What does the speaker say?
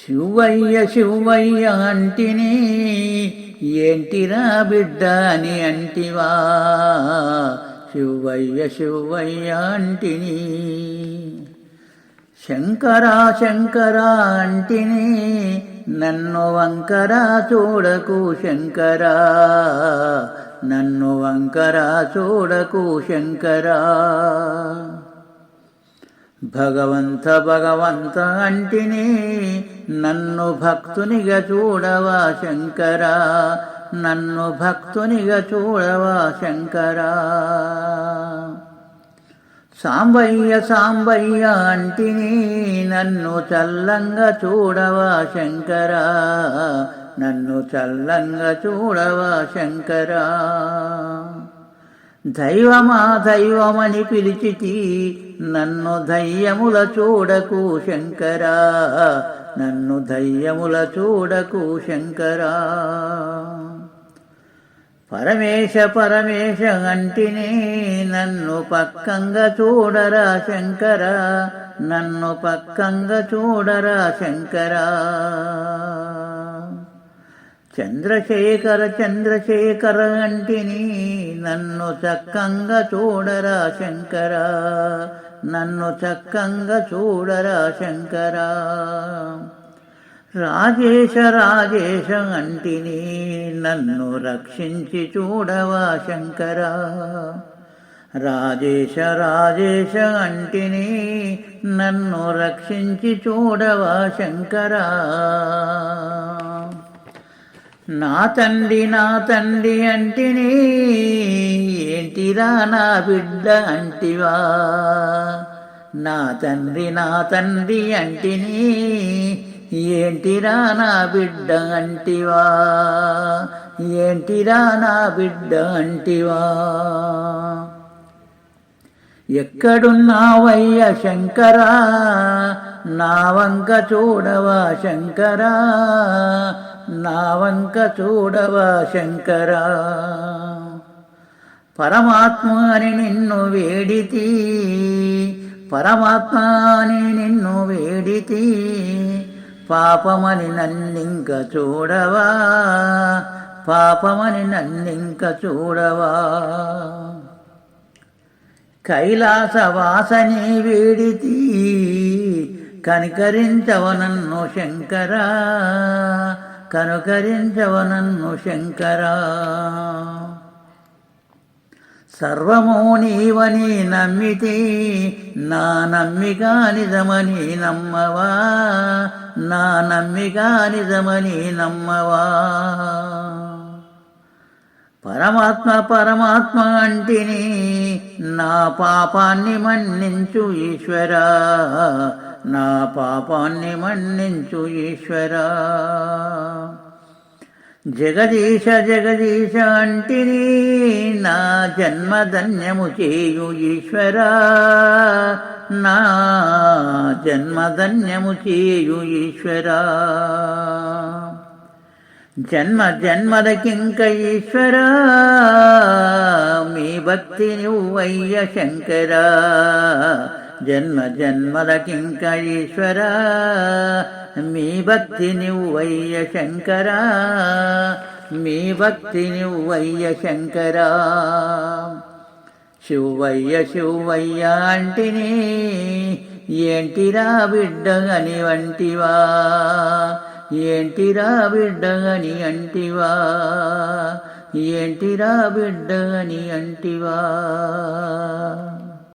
శివయ్య శివయ్య అంటిని ఏంటిరా బిడ్డ అని అంటివా. శివయ్య శివయ్య అంటిని శంకరా శంకరా అంటిని నన్ను వంకరా చూడకు శంకరా, నన్ను వంకరా చూడకు శంకరా. భగవంత భగవంత అంటిని నన్ను భక్తునిగా చూడవా శంకరా, నన్ను భక్తునిగా చూడవా శంకరా. సాంబయ్య సాంబయ్య అంటిని నన్ను చల్లంగా చూడవా శంకరా, నన్ను చల్లంగా చూడవా శంకరా. దైవమా దైవమని పిలిచితి నన్ను దయ్యముల చూడకు శంకరా, నన్ను దయ్యముల చూడకు శంకరా. పరమేశ పరమేశ అంటిని నన్ను పక్కంగా చూడరా శంకరా, నన్ను పక్కంగా చూడరా శంకరా. చంద్రశేఖర చంద్రశేఖర అంటిని నన్ను చక్కంగా చూడరా శంకరా, నన్ను చక్కంగా చూడరా శంకరా. రాజేశ రాజేశ అంటిని నన్ను రక్షించి చూడవా శంకరా, రాజేశ రాజేశ అంటిని నన్ను రక్షించి చూడవా శంకరా. నా తండ్రి అంటిని ఏంటిరా నా బిడ్డ అంటివా. నా తండ్రి అంటిని ఏంటిరా నా బిడ్డ అంటివా, ఏంటిరా నా బిడ్డ అంటివా. ఎక్కడున్నావయ్య శంకరా, నా వంక చూడవా శంకరా, నా వంక చూడవా శంకరా. పరమాత్మ అని నిన్ను వేడితి, పరమాత్మ అని నిన్ను వేడితి, పాపమని నన్నింక చూడవా, పాపమని నన్నింక చూడవా. కైలాసవాసని వేడితి కనికరించవ నన్ను శంకరా, కనుకరించవ నన్ను శంకరా. సర్వము నీవని నమ్మితి నా నమ్మిక నిజమని నమ్మవా, నా నమ్మిక నిజమని నమ్మవా. పరమాత్మ పరమాత్మ అంటిని నా పాపాన్ని మన్నించు ఈశ్వరా, నా పాపాన్ని మన్నించు ఈశ్వరా. జగదీశ జగదీశ అంటిని నా జన్మధన్యము చేయు ఈశ్వరా, నా జన్మధన్యము చేయు ఈశ్వరా. జన్మ జన్మలకింక ఈశ్వరా మీ భక్తి నువ్వయ్య శంకరా, జన్మ జన్మలకింక ఈశ్వరా మీ భక్తి నువ్వయ్య శంకరా, మీ భక్తి నువ్వయ్య శంకరా. శివయ్య శివయ్య అంటిని ఏంటిరా బిడ్డ అని వంటివా, ఏంటిరా బిడ్డ అని అంటివా, ఏంటిరా బిడ్డ అని అంటివా.